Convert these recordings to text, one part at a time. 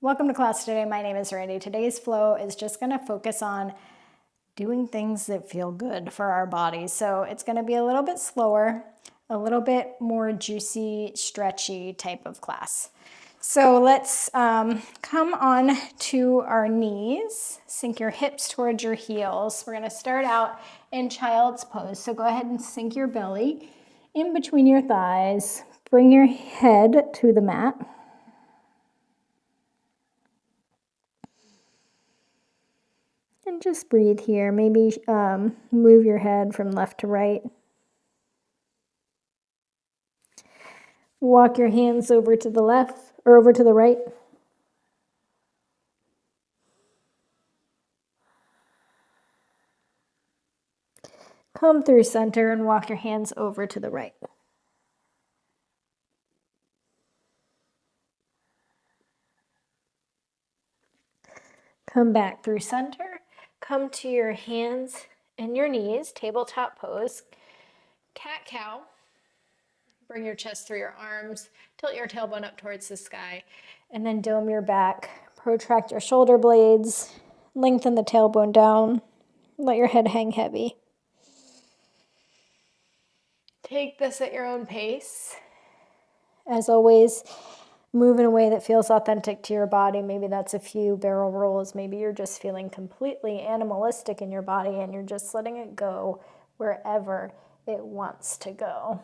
Welcome to class today. My name is Randy. Today's flow is just going to focus on doing things that feel good for our bodies. So it's going to be a little bit slower, a little bit more juicy, stretchy type of class. So let's come on to our knees. Sink your hips towards your heels. We're going to start out in child's pose. So go ahead and sink your belly in between your thighs. Bring your head to the mat. And just breathe here. Maybe move your head from left to right. Walk your hands over to the left or over to the right. Come through center and walk your hands over to the right. Come back through center. Come to your hands and your knees, tabletop pose. Cat-cow. Bring your chest through your arms. Tilt your tailbone up towards the sky. And then dome your back. Protract your shoulder blades. Lengthen the tailbone down. Let your head hang heavy. Take this at your own pace. As always, move in a way that feels authentic to your body. Maybe that's a few barrel rolls. Maybe you're just feeling completely animalistic in your body and you're just letting it go wherever it wants to go.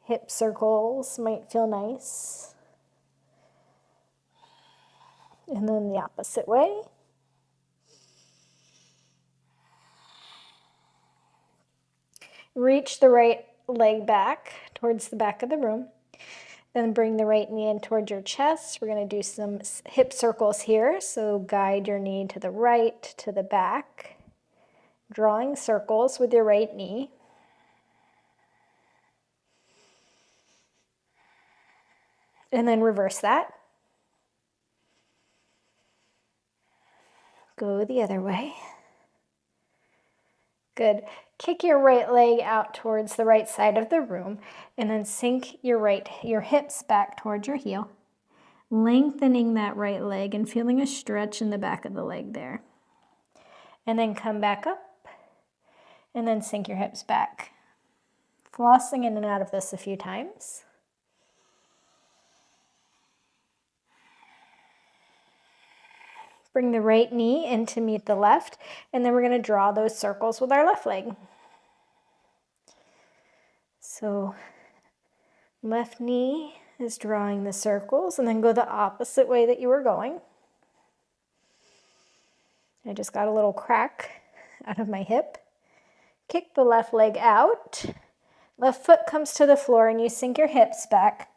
Hip circles might feel nice. And then the opposite way. Reach the right leg back towards the back of the room. Then bring the right knee in towards your chest. We're going to do some hip circles here. So guide your knee to the right, to the back. Drawing circles with your right knee. And then reverse that. Go the other way. Good. Kick your right leg out towards the right side of the room and then sink your hips back towards your heel, lengthening that right leg and feeling a stretch in the back of the leg there. And then come back up and then sink your hips back. Flossing in and out of this a few times. Bring the right knee in to meet the left, and then we're going to draw those circles with our left leg. So left knee is drawing the circles, and then go the opposite way that you were going. I just got a little crack out of my hip. Kick the left leg out. Left foot comes to the floor, and you sink your hips back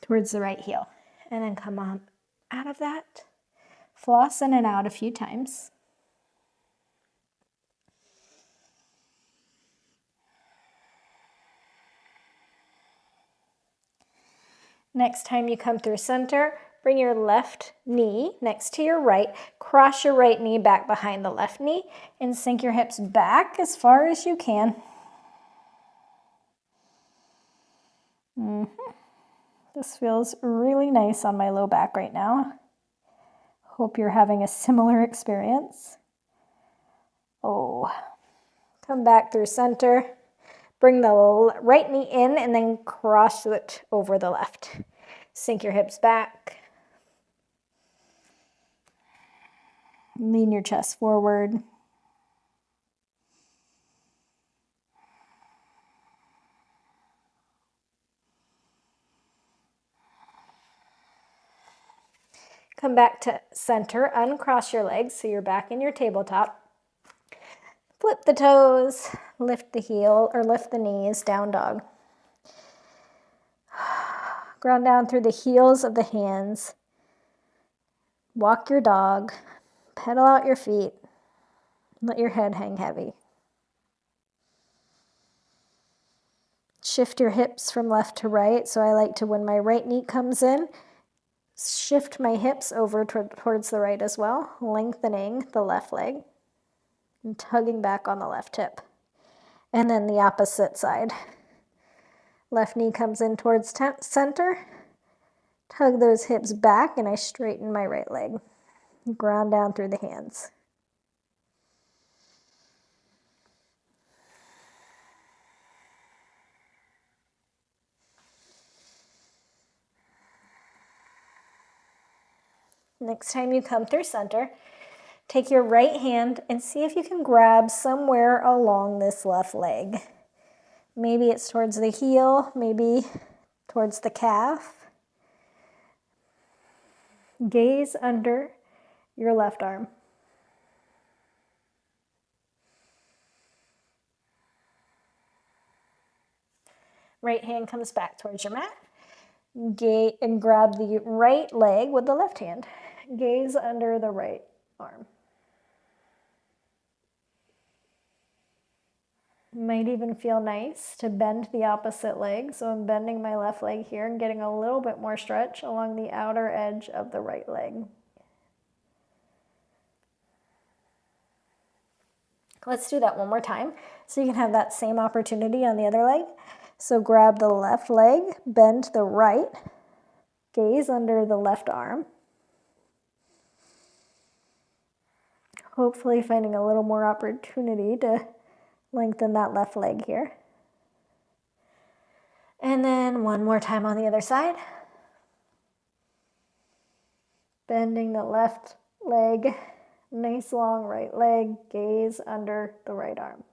towards the right heel. And then come on out of that. Floss in and out a few times. Next time you come through center, bring your left knee next to your right, cross your right knee back behind the left knee, and sink your hips back as far as you can. This feels really nice on my low back right now. Hope you're having a similar experience. Oh, come back through center. Bring the right knee in and then cross it over the left. Sink your hips back. Lean your chest forward. Come back to center, uncross your legs so you're back in your tabletop. Flip the toes, lift the heel or lift the knees, down dog. Ground down through the heels of the hands. Walk your dog, pedal out your feet, let your head hang heavy. Shift your hips from left to right. So I like to, when my right knee comes in, shift my hips over towards the right as well, lengthening the left leg and tugging back on the left hip. And then the opposite side. Left knee comes in towards center, Tug those hips back and I straighten my right leg. Ground down through the hands. Next time you come through center, take your right hand and see if you can grab somewhere along this left leg. Maybe it's towards the heel, maybe towards the calf. Gaze under your left arm. Right hand comes back towards your mat. And grab the right leg with the left hand. Gaze under the right arm. Might even feel nice to bend the opposite leg. So I'm bending my left leg here and getting a little bit more stretch along the outer edge of the right leg. Let's do that one more time so you can have that same opportunity on the other leg. So grab the left leg, bend the right, gaze under the left arm. Hopefully finding a little more opportunity to lengthen that left leg here. And then one more time on the other side. Bending the left leg, nice long right leg, gaze under the right arm.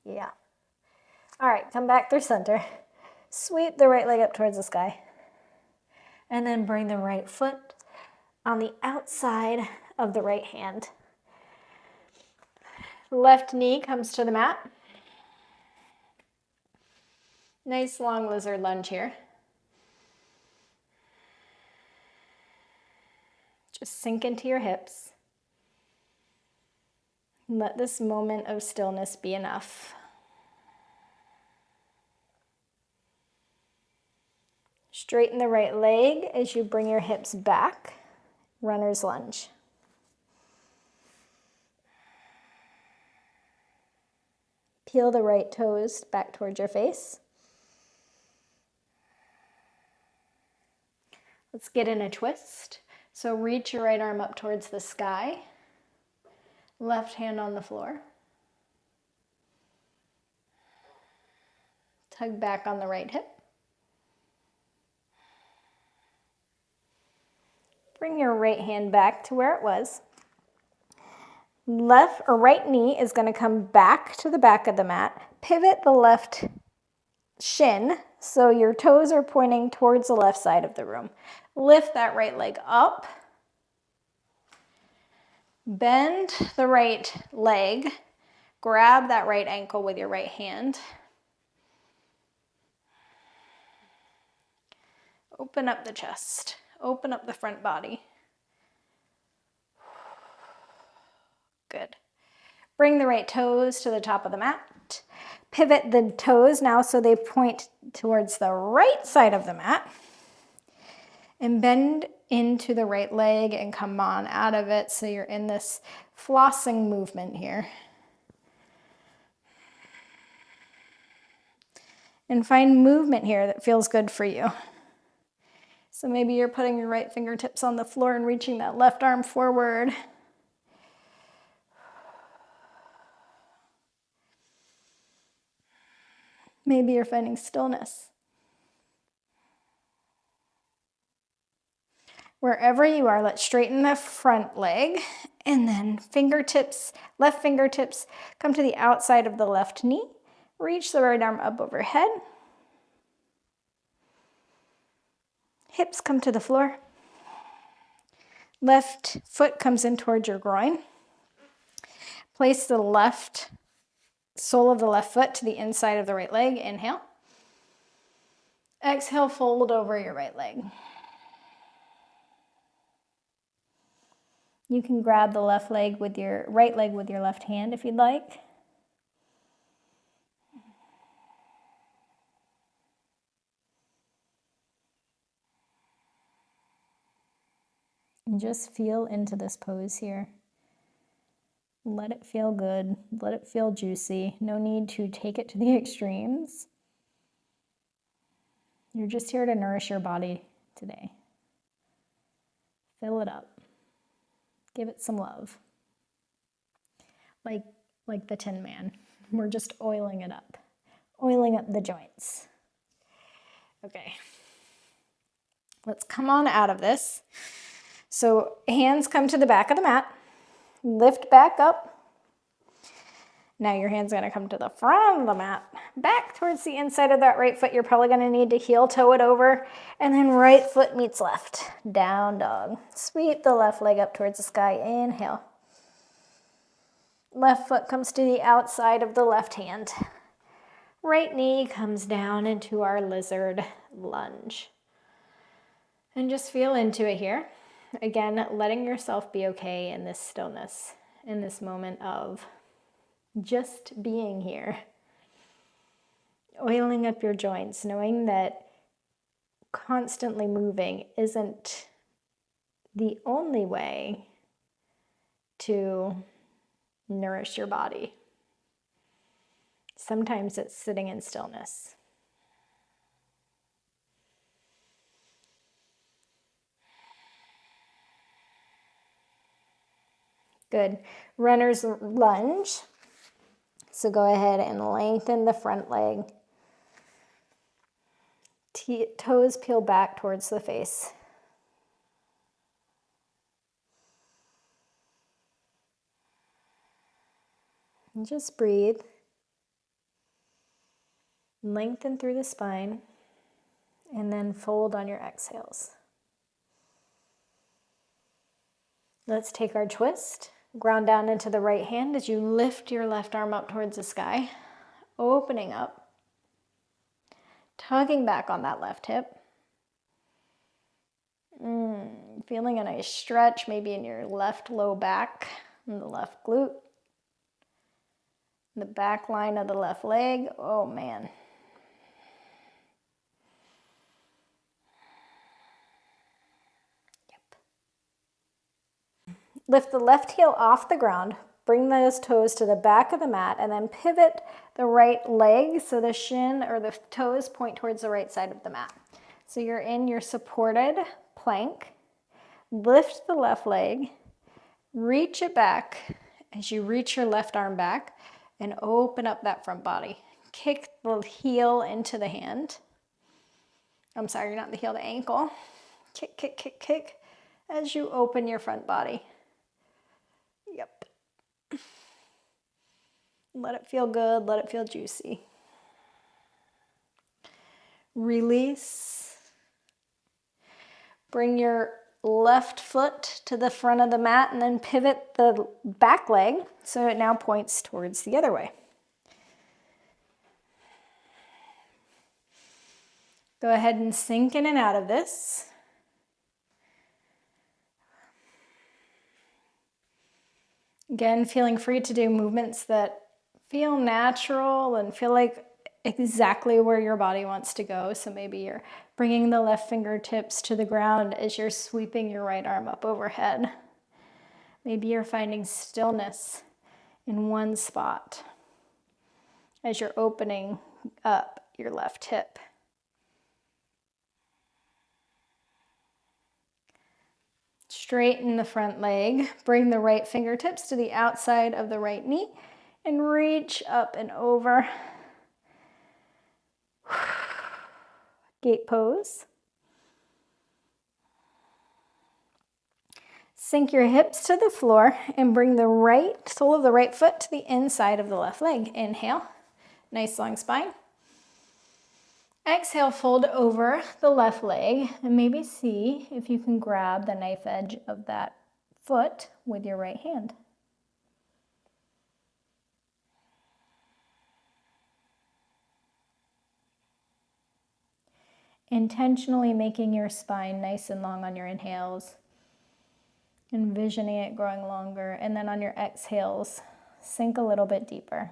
Yeah. All right, come back through center. Sweep the right leg up towards the sky. And then bring the right foot on the outside of the right hand. Left knee comes to the mat. Nice long lizard lunge here. Just sink into your hips. Let this moment of stillness be enough. Straighten the right leg as you bring your hips back. Runner's lunge. Peel the right toes back towards your face. Let's get in a twist. So reach your right arm up towards the sky. Left hand on the floor. Tug back on the right hip. Bring your right hand back to where it was. Left or right knee is going to come back to the back of the mat. Pivot the left shin so your toes are pointing towards the left side of the room. Lift that right leg up. Bend the right leg. Grab that right ankle with your right hand. Open up the chest. Open up the front body. Good. Bring the right toes to the top of the mat. Pivot the toes now so they point towards the right side of the mat. And bend into the right leg and come on out of it so you're in this flossing movement here. And find movement here that feels good for you. So maybe you're putting your right fingertips on the floor and reaching that left arm forward. Maybe you're finding stillness. Wherever you are, let's straighten the front leg and then fingertips, left fingertips, come to the outside of the left knee. Reach the right arm up overhead. Hips come to the floor. Left foot comes in towards your groin. Place the left sole of the left foot to the inside of the right leg. Inhale. Exhale, fold over your right leg. You can grab the left leg with your right leg with your left hand if you'd like. And just feel into this pose here. Let it feel good. Let it feel juicy. No need to take it to the extremes. You're just here to nourish your body today. Fill it up. Give it some love. Like the Tin Man. We're just oiling it up. Oiling up the joints. Okay. Let's come on out of this. So hands come to the back of the mat. Lift back up. Now your hand's gonna come to the front of the mat, back towards the inside of that right foot. You're probably gonna need to heel toe it over, and then right foot meets left, down dog. Sweep the left leg up towards the sky, inhale. Left foot comes to the outside of the left hand. Right knee comes down into our lizard lunge. And just feel into it here. Again, letting yourself be okay in this stillness, in this moment of just being here. Oiling up your joints, knowing that constantly moving isn't the only way to nourish your body. Sometimes it's sitting in stillness. Good. Runner's lunge. So go ahead and lengthen the front leg. Toes peel back towards the face. And just breathe. Lengthen through the spine. And then fold on your exhales. Let's take our twist. Ground down into the right hand as you lift your left arm up towards the sky, opening up, tugging back on that left hip. Feeling a nice stretch maybe in your left low back and the left glute, the back line of the left leg. Oh man. Lift the left heel off the ground, bring those toes to the back of the mat, and then pivot the right leg so the shin or the toes point towards the right side of the mat. So you're in your supported plank. Lift the left leg, reach it back as you reach your left arm back and open up that front body. Kick the heel into the hand. I'm sorry, not the heel, the ankle. Kick, kick, kick, kick as you open your front body. Yep. Let it feel good, let it feel juicy. Release. Bring your left foot to the front of the mat and then pivot the back leg so it now points towards the other way. Go ahead and sink in and out of this. Again, feeling free to do movements that feel natural and feel like exactly where your body wants to go. So maybe you're bringing the left fingertips to the ground as you're sweeping your right arm up overhead. Maybe you're finding stillness in one spot as you're opening up your left hip. Straighten the front leg, bring the right fingertips to the outside of the right knee and reach up and over. Gate pose. Sink your hips to the floor and bring the right sole of the right foot to the inside of the left leg. Inhale, nice long spine. Exhale, fold over the left leg and maybe see if you can grab the knife edge of that foot with your right hand. Intentionally making your spine nice and long on your inhales, envisioning it growing longer, and then on your exhales, sink a little bit deeper.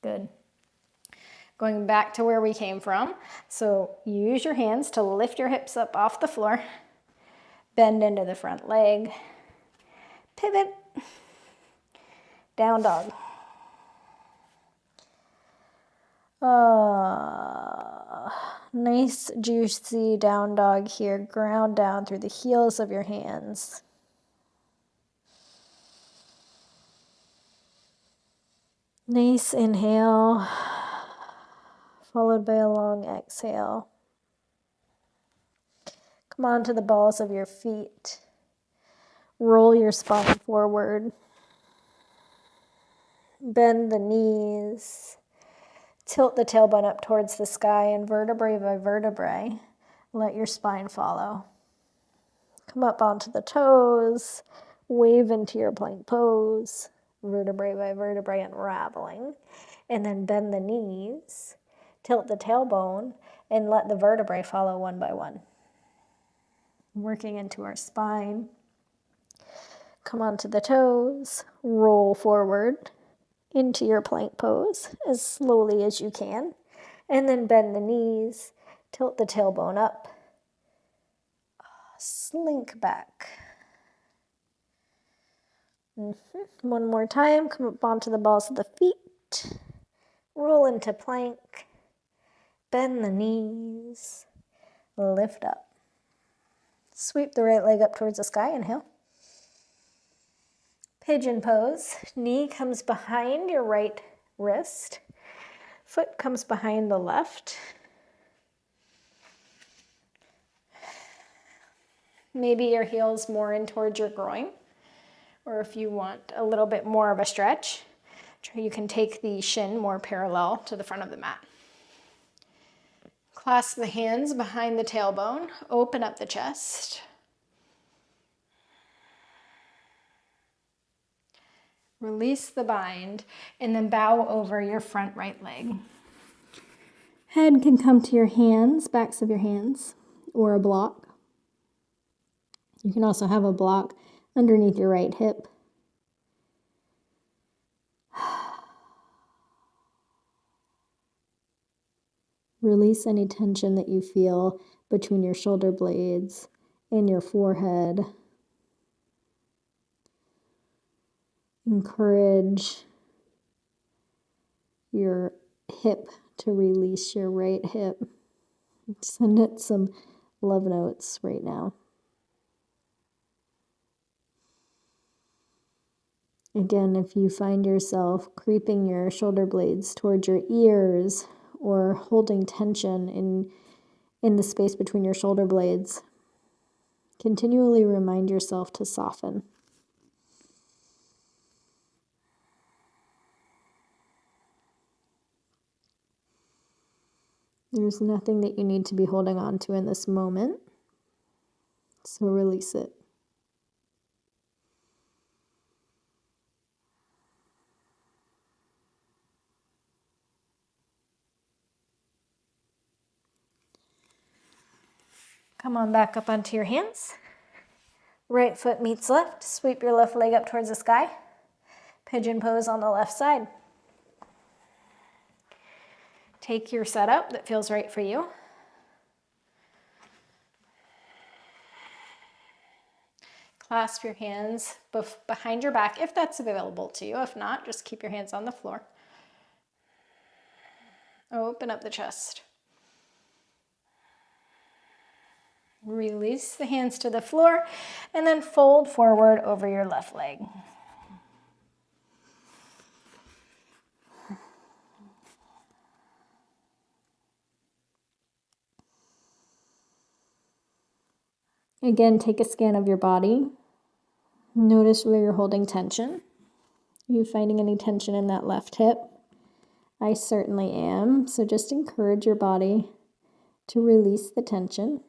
Good. Going back to where we came from. So use your hands to lift your hips up off the floor. Bend into the front leg. Pivot. Down dog. Nice juicy down dog here. Ground down through the heels of your hands. Nice inhale, followed by a long exhale. Come on to the balls of your feet. Roll your spine forward. Bend the knees. Tilt the tailbone up towards the sky, and vertebrae by vertebrae, let your spine follow. Come up onto the toes. Wave into your plank pose. Vertebrae by vertebrae unraveling. And then bend the knees. Tilt the tailbone, and let the vertebrae follow one by one. Working into our spine. Come onto the toes, roll forward into your plank pose as slowly as you can, and then bend the knees, tilt the tailbone up, slink back. One more time, come up onto the balls of the feet, roll into plank, bend the knees, lift up. Sweep the right leg up towards the sky, inhale. Pigeon pose, knee comes behind your right wrist, foot comes behind the left. Maybe your heel's more in towards your groin, or if you want a little bit more of a stretch, you can take the shin more parallel to the front of the mat. Clasp the hands behind the tailbone, open up the chest. Release the bind, and then bow over your front right leg. Head can come to your hands, backs of your hands, or a block. You can also have a block underneath your right hip. Release any tension that you feel between your shoulder blades and your forehead. Encourage your hip to release your right hip. Send it some love notes right now. Again, if you find yourself creeping your shoulder blades towards your ears or holding tension in the space between your shoulder blades, continually remind yourself to soften. There's nothing that you need to be holding on to in this moment, so release it. Come on back up onto your hands. Right foot meets left. Sweep your left leg up towards the sky. Pigeon pose on the left side. Take your setup that feels right for you. Clasp your hands behind your back if that's available to you. If not, just keep your hands on the floor. Open up the chest. Release the hands to the floor and then fold forward over your left leg. Again, take a scan of your body. Notice where you're holding tension. Are you finding any tension in that left hip? I certainly am. So just encourage your body to release the tension.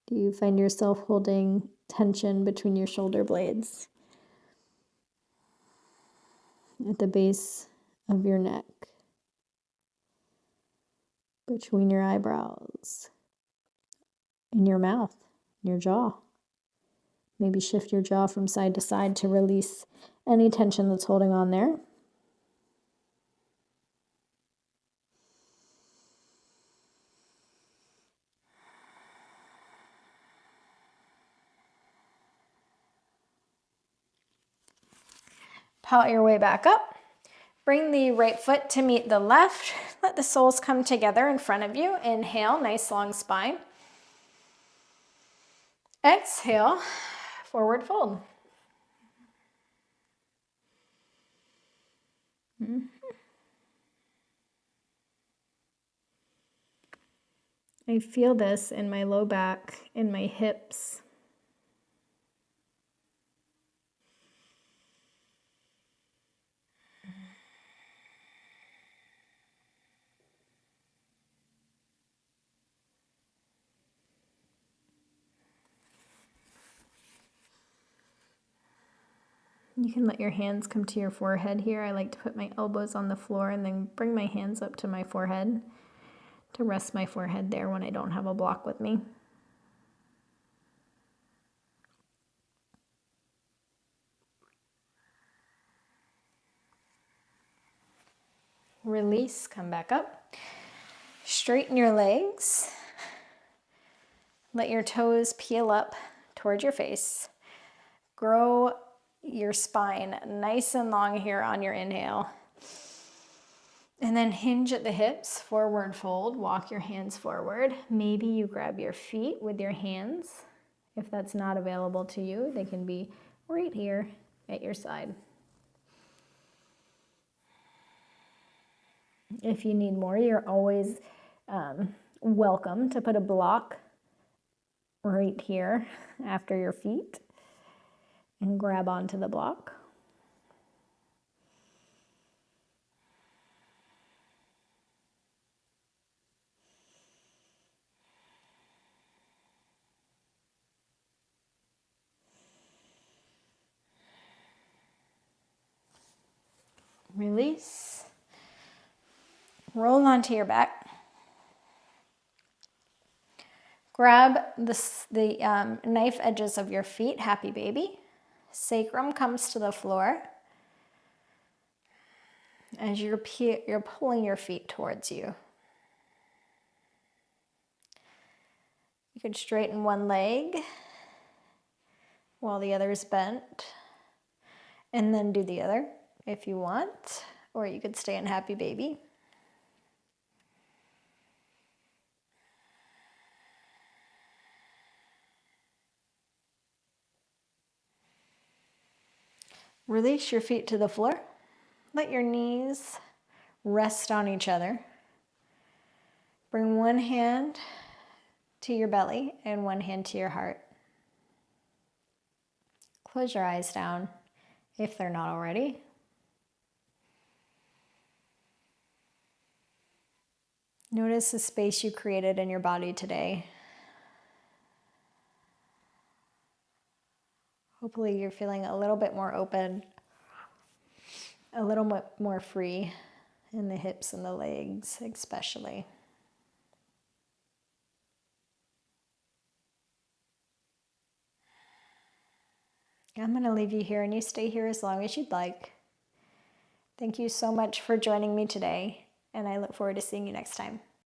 Do you find yourself holding tension between your shoulder blades? At the base of your neck? Between your eyebrows? In your mouth? Your jaw? Maybe shift your jaw from side to side to release any tension that's holding on there. Halt your way back up. Bring the right foot to meet the left. Let the soles come together in front of you. Inhale, nice long spine. Exhale, forward fold. I feel this in my low back, in my hips. You can let your hands come to your forehead here. I like to put my elbows on the floor and then bring my hands up to my forehead to rest my forehead there when I don't have a block with me. Release, come back up. Straighten your legs. Let your toes peel up towards your face. Grow your spine nice and long here on your inhale. And then hinge at the hips, forward fold, walk your hands forward. Maybe you grab your feet with your hands. If that's not available to you, they can be right here at your side. If you need more, you're always welcome to put a block right here after your feet and grab onto the block. Release. Roll onto your back. Grab the knife edges of your feet, happy baby. Sacrum comes to the floor as you're pulling your feet towards you. You could straighten one leg while the other is bent, and then do the other if you want, or you could stay in happy baby. Release your feet to the floor. Let your knees rest on each other. Bring one hand to your belly and one hand to your heart. Close your eyes down if they're not already. Notice the space you created in your body today. Hopefully you're feeling a little bit more open, a little bit more free in the hips and the legs especially. I'm going to leave you here and you stay here as long as you'd like. Thank you so much for joining me today, and I look forward to seeing you next time.